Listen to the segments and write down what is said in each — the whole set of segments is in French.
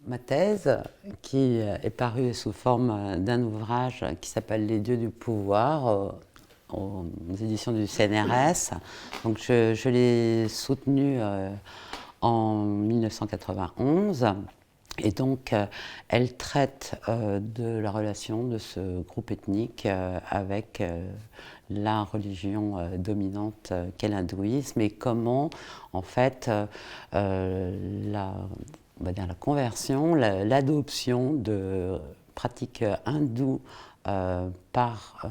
Ma thèse, qui est parue sous forme d'un ouvrage qui s'appelle Les dieux du pouvoir, aux éditions du CNRS. Donc je l'ai soutenue en 1991. Et donc, elle traite de la relation de ce groupe ethnique avec la religion dominante qu'est l'hindouisme et comment, en fait, on va dire la conversion, l'adoption de pratiques hindoues par,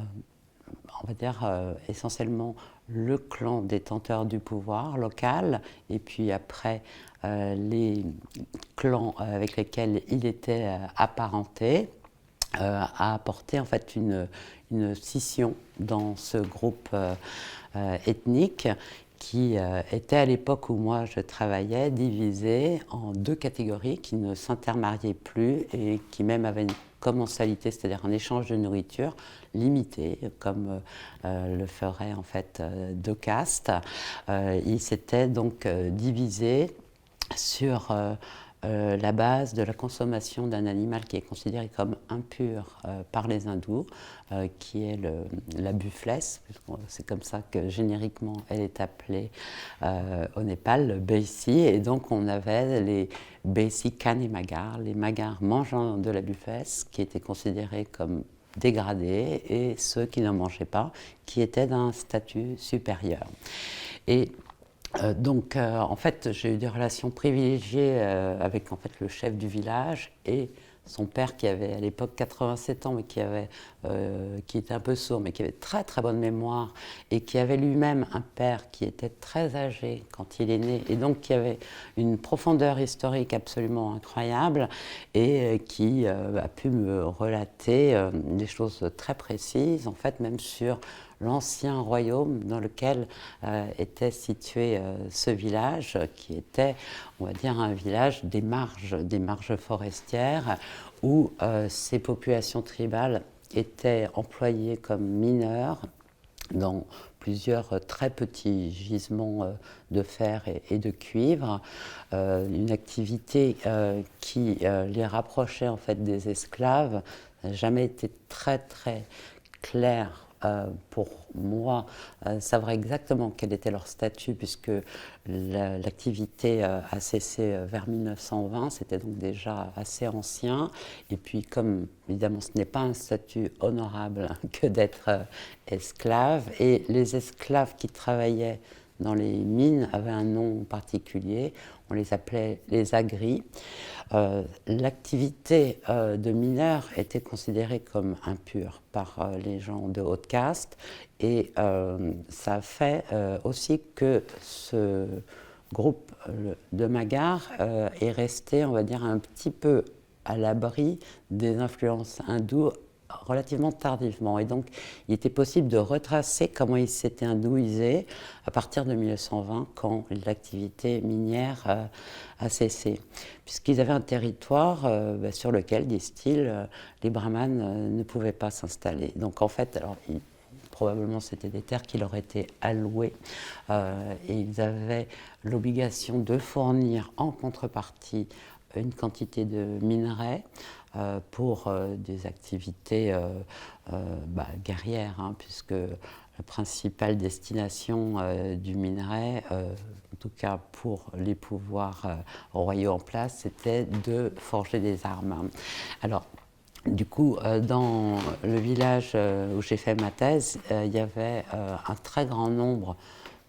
on va dire, essentiellement le clan détenteur du pouvoir local, et puis après les clans avec lesquels il était apparenté, a apporté en fait une scission dans ce groupe ethnique qui était à l'époque où moi je travaillais divisé en deux catégories qui ne s'intermariaient plus et qui même avaient une commensalité, c'est-à-dire un échange de nourriture limité, comme le ferait en fait deux castes. Ils s'étaient donc divisés sur la base de la consommation d'un animal qui est considéré comme impur par les hindous, qui est la bufflesse, c'est comme ça que génériquement elle est appelée au Népal, le Beisi, et donc on avait les Beisi Kane Magar, les Magars mangeant de la bufflesse, qui étaient considérés comme dégradés, et ceux qui n'en mangeaient pas, qui étaient d'un statut supérieur. Et donc, en fait, j'ai eu des relations privilégiées avec en fait, le chef du village et son père qui avait à l'époque 87 ans, mais qui était un peu sourd, mais qui avait très très bonne mémoire et qui avait lui-même un père qui était très âgé quand il est né et donc qui avait une profondeur historique absolument incroyable et qui a pu me relater des choses très précises, en fait même sur l'ancien royaume dans lequel était situé ce village, qui était, on va dire, un village des marges forestières, où ces populations tribales étaient employées comme mineurs dans plusieurs très petits gisements de fer et de cuivre, une activité qui les rapprochait en fait des esclaves, n'a jamais été très très claire pour moi, savoir exactement quel était leur statut, puisque l'activité a cessé vers 1920, c'était donc déjà assez ancien. Et puis, comme évidemment ce n'est pas un statut honorable que d'être esclave, et les esclaves qui travaillaient dans les mines avaient un nom particulier, on les appelait les agris. L'activité de mineur était considérée comme impure par les gens de haute caste et ça a fait aussi que ce groupe de Magars est resté, on va dire, un petit peu à l'abri des influences hindoues relativement tardivement. Et donc, il était possible de retracer comment ils s'étaient hindouisés à partir de 1920, quand l'activité minière a cessé. Puisqu'ils avaient un territoire sur lequel, disent-ils, les brahmanes ne pouvaient pas s'installer. Donc, en fait, alors, probablement c'était des terres qui leur étaient allouées et ils avaient l'obligation de fournir en contrepartie une quantité de minerais pour des activités guerrières, hein, puisque la principale destination du minerai, en tout cas pour les pouvoirs royaux en place, c'était de forger des armes. Alors, du coup, dans le village où j'ai fait ma thèse, il y avait un très grand nombre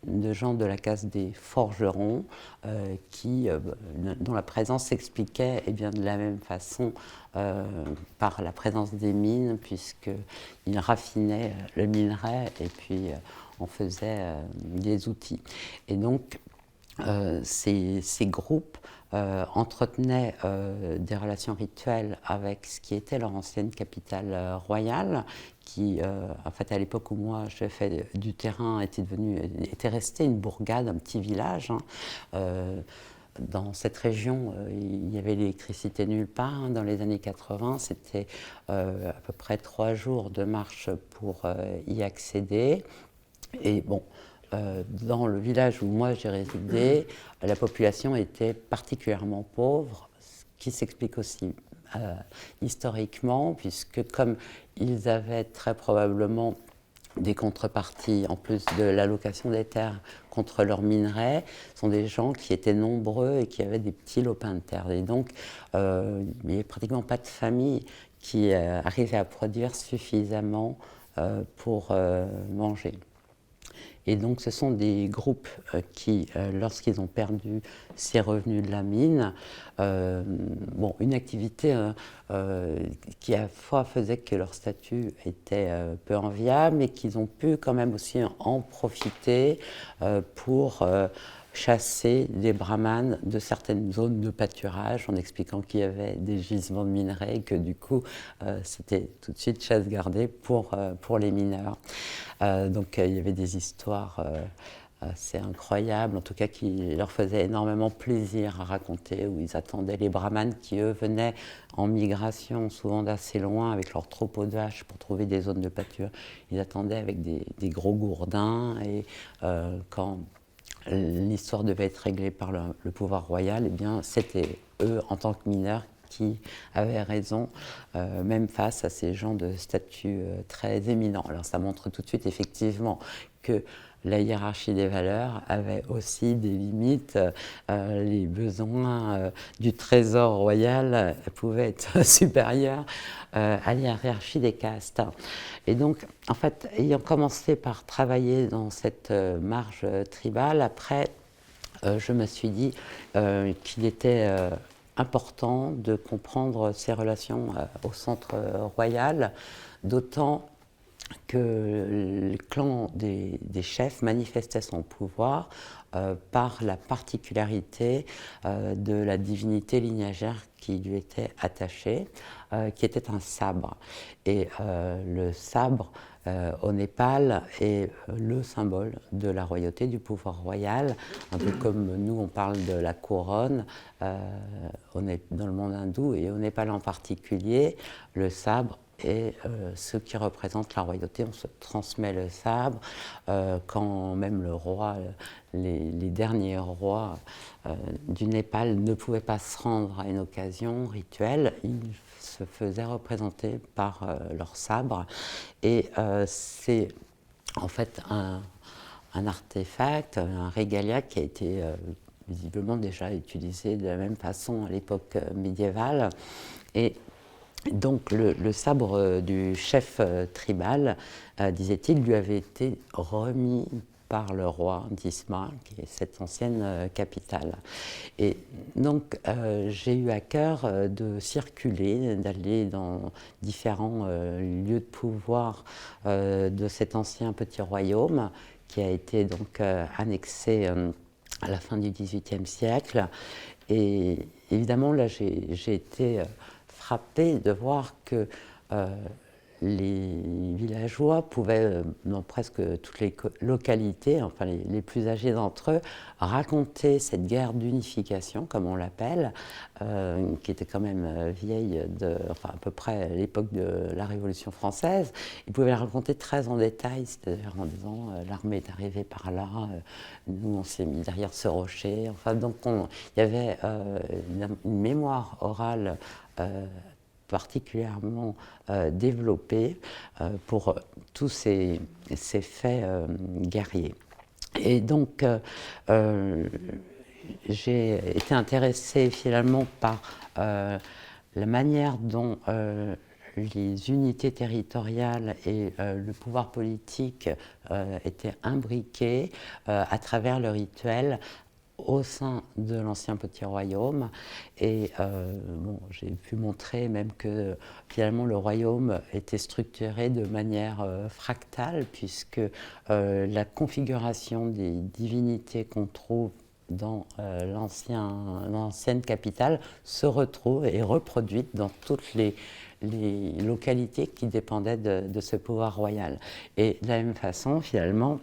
de gens de la caste des forgerons dont la présence s'expliquait bien, de la même façon par la présence des mines, puisqu'ils raffinaient le minerai et puis on faisait des outils. Et donc, ces groupes entretenaient des relations rituelles avec ce qui était leur ancienne capitale royale, qui, en fait, à l'époque où moi j'ai fait du terrain, était resté une bourgade, un petit village. Hein. Dans cette région, il y avait l'électricité nulle part. Hein. Dans les années 80, c'était à peu près 3 jours de marche pour y accéder. Et bon, dans le village où moi j'ai résidé, la population était particulièrement pauvre, ce qui s'explique aussi historiquement, puisque comme ils avaient très probablement des contreparties, en plus de l'allocation des terres contre leurs minerais, sont des gens qui étaient nombreux et qui avaient des petits lopins de terre. Et donc, il n'y avait pratiquement pas de famille qui arrivait à produire suffisamment pour manger. Et donc ce sont des groupes qui, lorsqu'ils ont perdu ces revenus de la mine, bon, une activité qui à la fois faisait que leur statut était peu enviable, mais qu'ils ont pu quand même aussi en profiter pour chasser des brahmanes de certaines zones de pâturage en expliquant qu'il y avait des gisements de minerais et que du coup c'était tout de suite chasse gardée pour les mineurs. Donc il y avait des histoires assez incroyables, en tout cas qui leur faisaient énormément plaisir à raconter, où ils attendaient les brahmanes qui eux venaient en migration, souvent d'assez loin, avec leurs troupeaux de vaches pour trouver des zones de pâture. Ils attendaient avec des gros gourdins et quand l'histoire devait être réglée par le pouvoir royal, eh bien c'était eux en tant que mineurs qui avaient raison, même face à ces gens de statut très éminent. Alors ça montre tout de suite effectivement que la hiérarchie des valeurs avait aussi des limites. Les besoins du trésor royal pouvaient être supérieurs à la hiérarchie des castes. Et donc, en fait, ayant commencé par travailler dans cette marge tribale, après, je me suis dit qu'il était important de comprendre ces relations au centre royal, d'autant que le clan des chefs manifestait son pouvoir par la particularité de la divinité lignagère qui lui était attachée, qui était un sabre. Et le sabre au Népal est le symbole de la royauté, du pouvoir royal, un peu comme nous on parle de la couronne dans le monde hindou, et au Népal en particulier, le sabre et ce qui représente la royauté. On se transmet le sabre. Quand même le roi, les derniers rois du Népal ne pouvaient pas se rendre à une occasion rituelle, ils se faisaient représenter par leur sabre. Et c'est en fait un artefact, un régalia qui a été visiblement déjà utilisé de la même façon à l'époque médiévale. Et donc le sabre du chef tribal, disait-il, lui avait été remis par le roi d'Isma, qui est cette ancienne capitale. Et donc j'ai eu à cœur de circuler, d'aller dans différents lieux de pouvoir de cet ancien petit royaume qui a été donc annexé à la fin du XVIIIe siècle. Et évidemment, là, j'ai été frappée de voir que les villageois pouvaient, dans presque toutes les localités, enfin les plus âgés d'entre eux, raconter cette guerre d'unification, comme on l'appelle, qui était quand même vieille, enfin à peu près à l'époque de la Révolution française. Ils pouvaient la raconter très en détail, c'est-à-dire en disant l'armée est arrivée par là, nous on s'est mis derrière ce rocher. Enfin, donc il y avait une mémoire orale particulièrement développée pour tous ces faits guerriers. Et donc, j'ai été intéressée finalement par la manière dont les unités territoriales et le pouvoir politique étaient imbriqués à travers le rituel au sein de l'ancien petit royaume. Et bon, j'ai pu montrer même que finalement le royaume était structuré de manière fractale, puisque la configuration des divinités qu'on trouve dans l'ancienne capitale se retrouve et est reproduite dans toutes les localités qui dépendaient de ce pouvoir royal. Et de la même façon, finalement,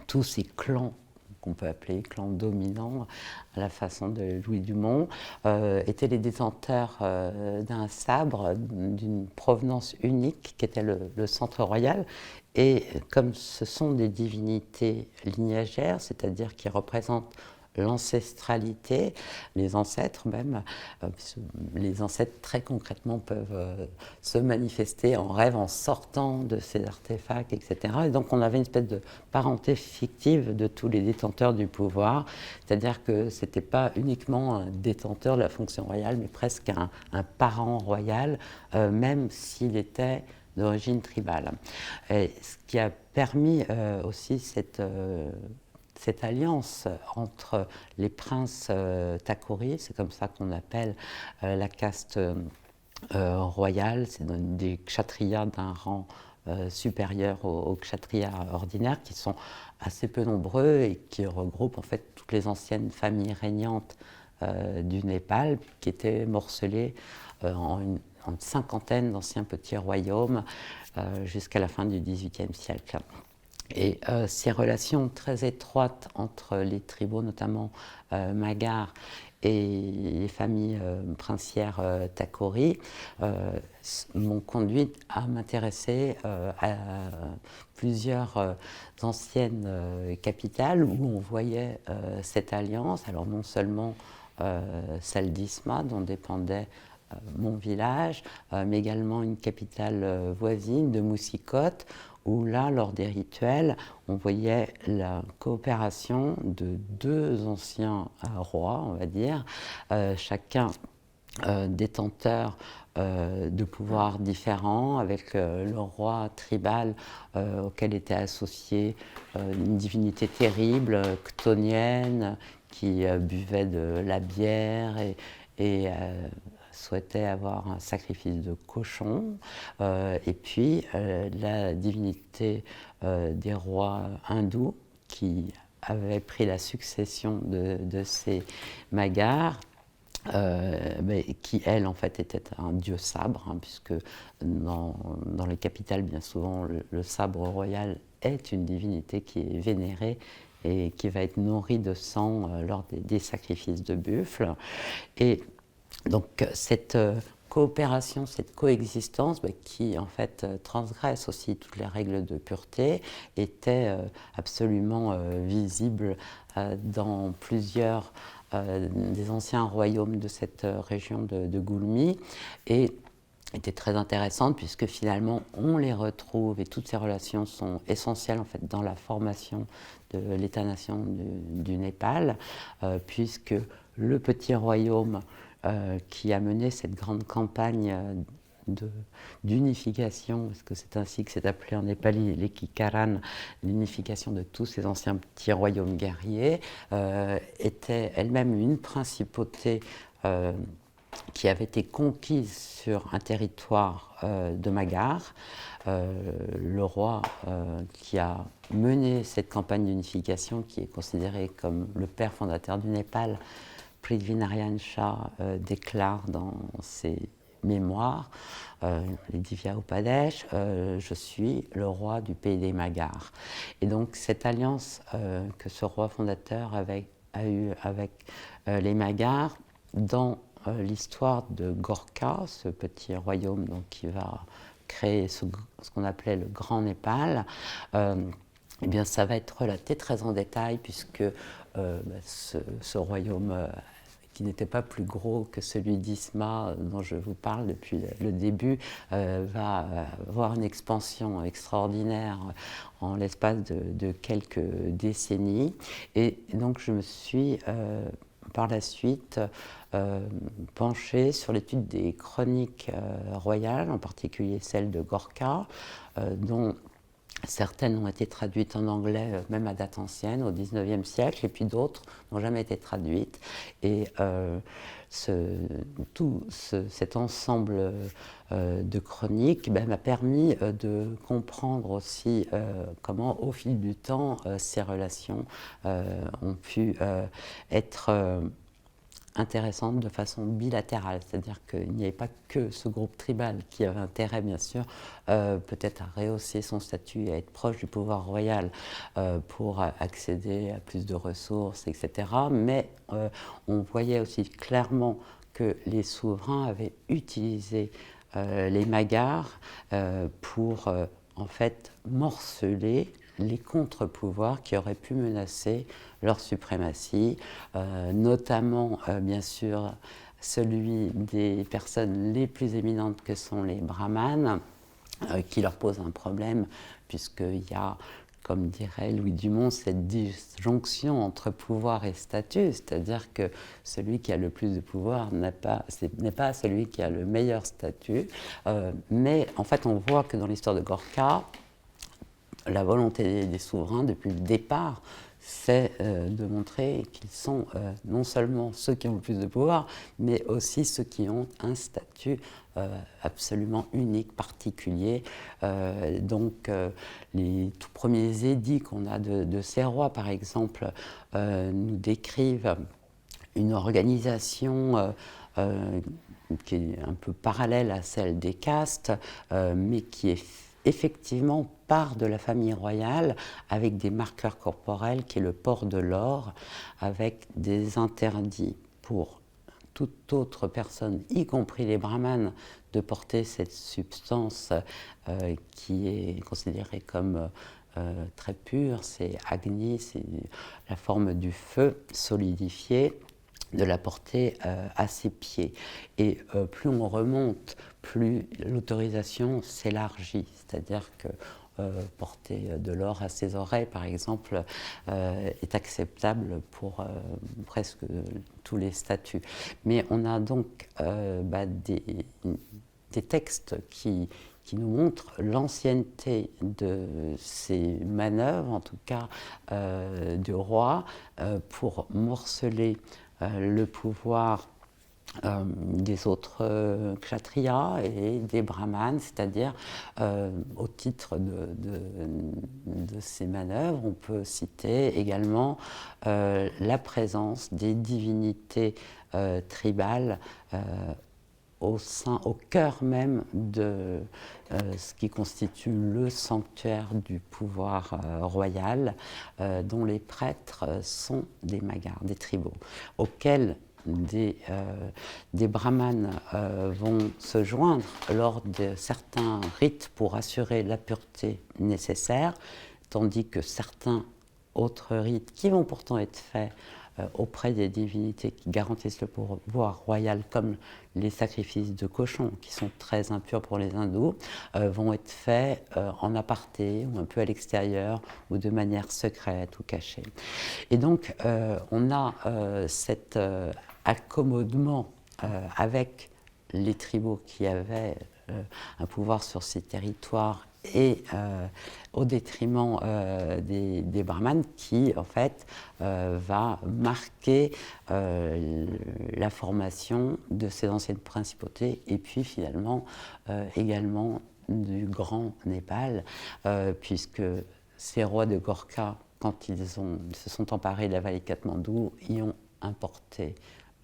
tous ces clans qu'on peut appeler clans dominants, à la façon de Louis Dumont, étaient les détenteurs d'un sabre d'une provenance unique qui était le centre royal. Et comme ce sont des divinités lignagères, c'est-à-dire qui représentent l'ancestralité, les ancêtres même, les ancêtres très concrètement peuvent se manifester en rêve en sortant de ces artefacts, etc. Et donc on avait une espèce de parenté fictive de tous les détenteurs du pouvoir, c'est-à-dire que ce n'était pas uniquement un détenteur de la fonction royale, mais presque un parent royal, même s'il était d'origine tribale. Et ce qui a permis aussi cette alliance entre les princes Thakori, c'est comme ça qu'on appelle la caste royale, c'est des kshatriyas d'un rang supérieur aux kshatriyas ordinaires, qui sont assez peu nombreux et qui regroupent en fait toutes les anciennes familles régnantes du Népal, qui étaient morcelées en une cinquantaine d'anciens petits royaumes jusqu'à la fin du XVIIIe siècle. Et ces relations très étroites entre les tribaux, notamment Magar, et les familles princières Thakori, m'ont conduite à m'intéresser à plusieurs anciennes capitales où on voyait cette alliance. Alors non seulement celle d'Isma, dont dépendait mon village, mais également une capitale voisine de Moussikote, où là, lors des rituels, on voyait la coopération de deux anciens rois, on va dire, chacun détenteur de pouvoirs différents, avec le roi tribal auquel était associée une divinité terrible, chtonienne, qui buvait de la bière et souhaitait avoir un sacrifice de cochon, et puis la divinité des rois hindous qui avait pris la succession de ces Magars, mais qui, elle, en fait, était un dieu sabre, hein, puisque dans les capitales, bien souvent, le sabre royal est une divinité qui est vénérée et qui va être nourrie de sang lors des sacrifices de buffle. Et donc cette coopération, cette coexistence, qui en fait transgresse aussi toutes les règles de pureté, était absolument visible dans plusieurs des anciens royaumes de cette région de Goulmi, et était très intéressante puisque finalement on les retrouve, et toutes ces relations sont essentielles en fait dans la formation de l'État-nation du Népal, puisque le petit royaume qui a mené cette grande campagne d'unification, parce que c'est ainsi que c'est appelé en népali, l'Ekikaran, l'unification de tous ces anciens petits royaumes guerriers, était elle-même une principauté qui avait été conquise sur un territoire de Magar. Le roi qui a mené cette campagne d'unification, qui est considéré comme le père fondateur du Népal, Prithvinarayan Shah déclare dans ses mémoires, les Divya Upadesh, je suis le roi du pays des Magars. Et donc cette alliance que ce roi fondateur a eue avec les Magars, dans l'histoire de Gorkha, ce petit royaume donc, qui va créer ce qu'on appelait le Grand Népal, eh bien, ça va être relaté très en détail, puisque ce royaume qui n'était pas plus gros que celui d'Isma, dont je vous parle depuis le début, va avoir une expansion extraordinaire en l'espace de quelques décennies. Et donc je me suis par la suite penchée sur l'étude des chroniques royales, en particulier celle de Gorkha, dont Certaines ont été traduites en anglais, même à date ancienne, au XIXe siècle, et puis d'autres n'ont jamais été traduites. Et cet ensemble de chroniques m'a permis de comprendre aussi comment, au fil du temps, ces relations ont pu être intéressante de façon bilatérale, c'est-à-dire qu'il n'y avait pas que ce groupe tribal qui avait intérêt, bien sûr, peut-être à rehausser son statut et à être proche du pouvoir royal pour accéder à plus de ressources, etc. Mais on voyait aussi clairement que les souverains avaient utilisé les Magyars pour en fait morceler les contre-pouvoirs qui auraient pu menacer leur suprématie, notamment bien sûr celui des personnes les plus éminentes que sont les brahmanes, qui leur pose un problème puisqu'il y a, comme dirait Louis Dumont, cette disjonction entre pouvoir et statut, c'est-à-dire que celui qui a le plus de pouvoir n'est pas celui qui a le meilleur statut, mais en fait on voit que dans l'histoire de Gorka, la volonté des souverains depuis le départ, c'est de montrer qu'ils sont non seulement ceux qui ont le plus de pouvoir, mais aussi ceux qui ont un statut absolument unique, particulier. Donc les tout premiers édits qu'on a de ces rois, par exemple, nous décrivent une organisation qui est un peu parallèle à celle des castes, mais qui est effectivement part de la famille royale avec des marqueurs corporels qui est le port de l'or, avec des interdits pour toute autre personne, y compris les brahmanes, de porter cette substance qui est considérée comme très pure, c'est Agni, c'est la forme du feu solidifié, de la porter à ses pieds. Et plus on remonte, plus l'autorisation s'élargit, c'est-à-dire que porter de l'or à ses oreilles, par exemple, est acceptable pour presque tous les statuts. Mais on a donc des textes qui nous montrent l'ancienneté de ces manœuvres, en tout cas du roi, pour morceler le pouvoir des autres kshatriyas et des brahmanes, c'est-à-dire au titre de ces manœuvres, on peut citer également la présence des divinités tribales au cœur même de ce qui constitue le sanctuaire du pouvoir royal, dont les prêtres sont des Magyars, des tribaux, auxquels des brahmanes vont se joindre lors de certains rites pour assurer la pureté nécessaire, tandis que certains autres rites, qui vont pourtant être faits auprès des divinités qui garantissent le pouvoir royal, comme les sacrifices de cochons, qui sont très impurs pour les hindous, vont être faits en aparté, ou un peu à l'extérieur, ou de manière secrète ou cachée. Et donc, on a cet accommodement avec les tribaux qui avaient un pouvoir sur ces territoires et au détriment des brahmanes qui, en fait, va marquer la formation de ces anciennes principautés et puis finalement également du Grand Népal, puisque ces rois de Gorka, quand ils se sont emparés de la vallée de Katmandou, y ont importé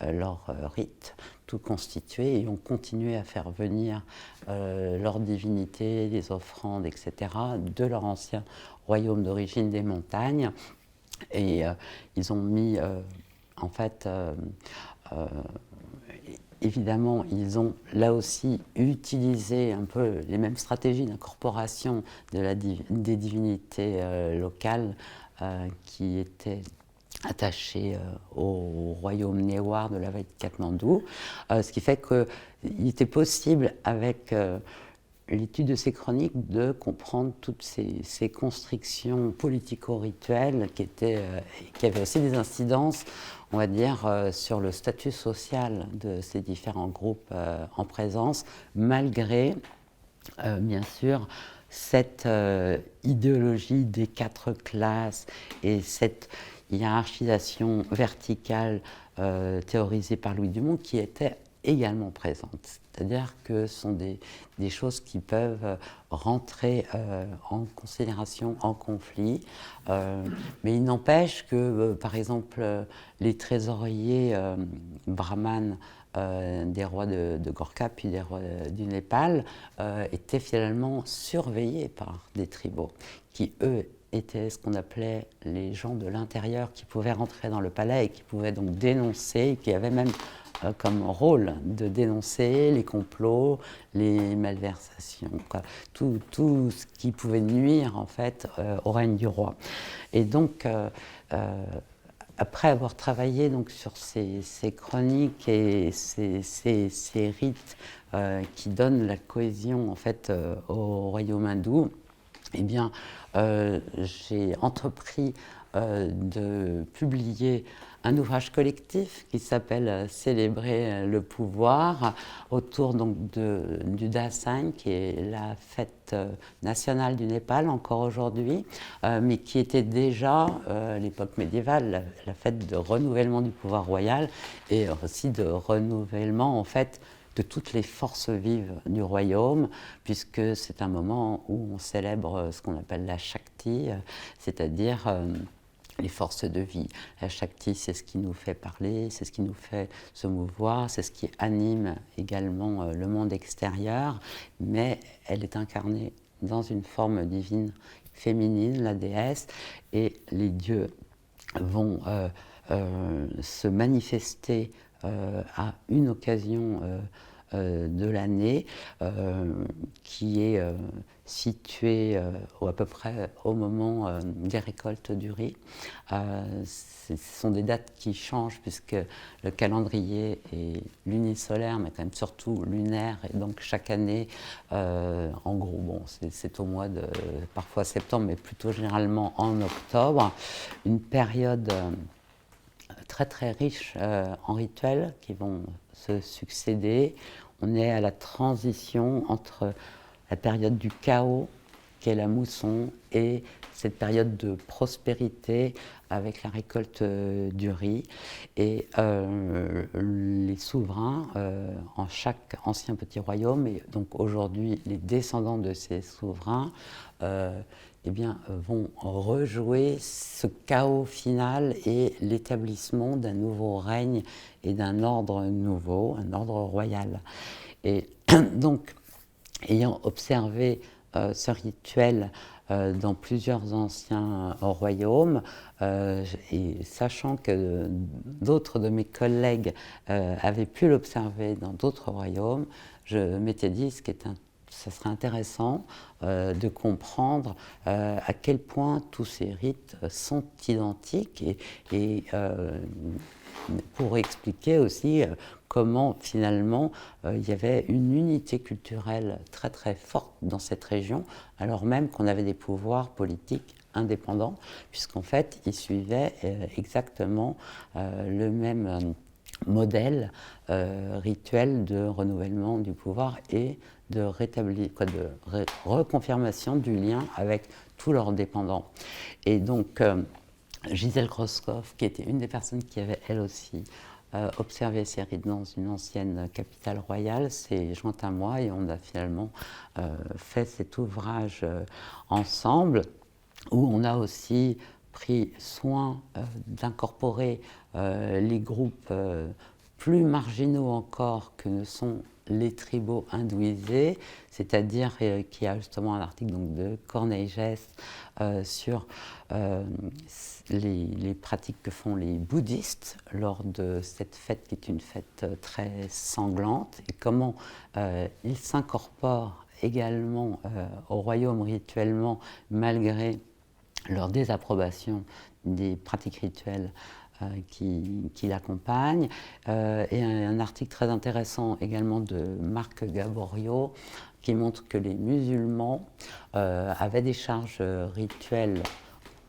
leur rite tout constitué et ont continué à faire venir leurs divinités, les offrandes, etc., de leur ancien royaume d'origine des montagnes. Et ils ont mis, en fait, évidemment, ils ont là aussi utilisé un peu les mêmes stratégies d'incorporation des divinités locales qui étaient attachés au royaume Newar de la vallée de Katmandou, ce qui fait qu'il était possible, avec l'étude de ces chroniques, de comprendre toutes ces constrictions politico-rituelles qui avaient aussi des incidences, on va dire, sur le statut social de ces différents groupes en présence, malgré, bien sûr, cette idéologie des 4 classes et cette hiérarchisation verticale théorisée par Louis Dumont qui était également présente. C'est-à-dire que ce sont des choses qui peuvent rentrer en considération, en conflit, mais il n'empêche que, par exemple, les trésoriers brahmanes des rois de Gorkha puis des rois du Népal étaient finalement surveillés par des tribaux qui, eux, étaient ce qu'on appelait les gens de l'intérieur qui pouvaient rentrer dans le palais et qui pouvaient donc dénoncer, qui avaient même comme rôle de dénoncer les complots, les malversations, quoi. Tout ce qui pouvait nuire en fait au règne du roi. Et donc après avoir travaillé donc, sur ces chroniques et ces rites qui donnent la cohésion en fait, au royaume hindou, eh bien, j'ai entrepris de publier un ouvrage collectif qui s'appelle Célébrer le pouvoir, autour donc du Dassain, qui est la fête nationale du Népal encore aujourd'hui, mais qui était déjà à l'époque médiévale la fête de renouvellement du pouvoir royal et aussi de renouvellement en fait de toutes les forces vives du royaume, puisque c'est un moment où on célèbre ce qu'on appelle la Shakti, c'est-à-dire les forces de vie. La Shakti, c'est ce qui nous fait parler, c'est ce qui nous fait se mouvoir, c'est ce qui anime également le monde extérieur, mais elle est incarnée dans une forme divine féminine, la déesse, et les dieux vont se manifester à une occasion de l'année qui est située à peu près au moment des récoltes du riz. Ce sont des dates qui changent puisque le calendrier est lunisolaire mais quand même surtout lunaire et donc chaque année en gros bon, c'est au mois de parfois septembre mais plutôt généralement en octobre, une période très très riche en rituels qui vont se succéder. On est à la transition entre la période du chaos, qui est la mousson, et cette période de prospérité avec la récolte du riz. Et les souverains en chaque ancien petit royaume, et donc aujourd'hui les descendants de ces souverains, eh bien, vont rejouer ce chaos final et l'établissement d'un nouveau règne et d'un ordre nouveau, un ordre royal. Et donc, ayant observé ce rituel dans plusieurs anciens royaumes, et sachant que d'autres de mes collègues avaient pu l'observer dans d'autres royaumes, je m'étais dit ça serait intéressant de comprendre à quel point tous ces rites sont identiques et pour expliquer aussi comment finalement il y avait une unité culturelle très très forte dans cette région, alors même qu'on avait des pouvoirs politiques indépendants, puisqu'en fait ils suivaient exactement le même modèle rituel de renouvellement du pouvoir et de reconfirmation du lien avec tous leurs dépendants. Et donc Gisèle Groskopf, qui était une des personnes qui avait elle aussi observé ces rites dans une ancienne capitale royale, s'est jointe à moi et on a finalement fait cet ouvrage ensemble, où on a aussi pris soin d'incorporer les groupes plus marginaux encore que ne sont les tribaux hindouisés, c'est-à-dire qu'il y a justement un article donc, de Corneille Geste sur les pratiques que font les bouddhistes lors de cette fête qui est une fête très sanglante et comment ils s'incorporent également au royaume rituellement malgré leur désapprobation des pratiques rituelles qui l'accompagnent. Et un article très intéressant également de Marc Gaborio qui montre que les musulmans avaient des charges rituelles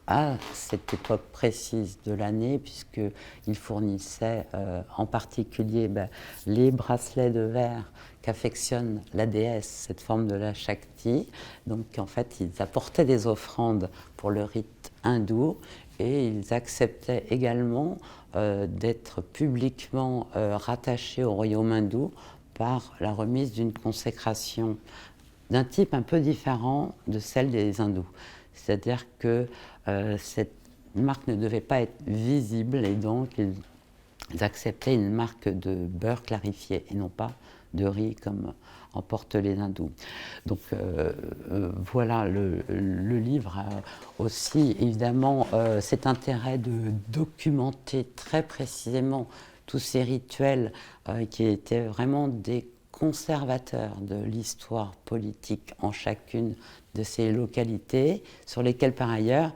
à cette époque précise de l'année, puisqu'il fournissait en particulier les bracelets de verre qu'affectionne la déesse, cette forme de la Shakti. Donc en fait, ils apportaient des offrandes pour le rite hindou et ils acceptaient également d'être publiquement rattachés au royaume hindou par la remise d'une consécration d'un type un peu différent de celle des hindous. C'est-à-dire que cette marque ne devait pas être visible et donc ils acceptaient une marque de beurre clarifié et non pas de riz comme en portent les hindous. Donc voilà, le livre a aussi évidemment cet intérêt de documenter très précisément tous ces rituels qui étaient vraiment des conservateurs de l'histoire politique en chacune de ces localités, sur lesquelles par ailleurs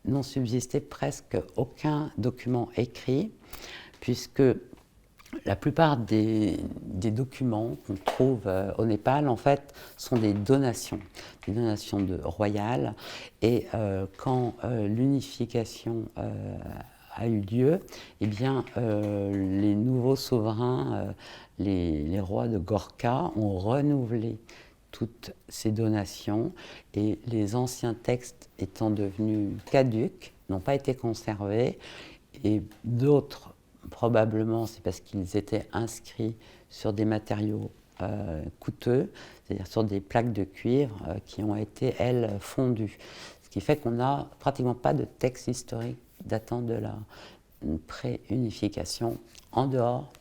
n'ont subsisté presque aucun document écrit, puisque la plupart des documents qu'on trouve au Népal, en fait, sont des donations royales. Et quand l'unification a eu lieu, eh bien, les nouveaux souverains, les rois de Gorkha, ont renouvelé toutes ces donations et les anciens textes étant devenus caducs, n'ont pas été conservés et d'autres, probablement, c'est parce qu'ils étaient inscrits sur des matériaux coûteux, c'est-à-dire sur des plaques de cuivre qui ont été, elles, fondues. Ce qui fait qu'on n'a pratiquement pas de texte historique datant de la pré-unification, en dehors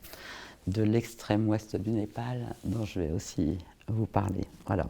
de l'extrême ouest du Népal, dont je vais aussi vous parler. Voilà.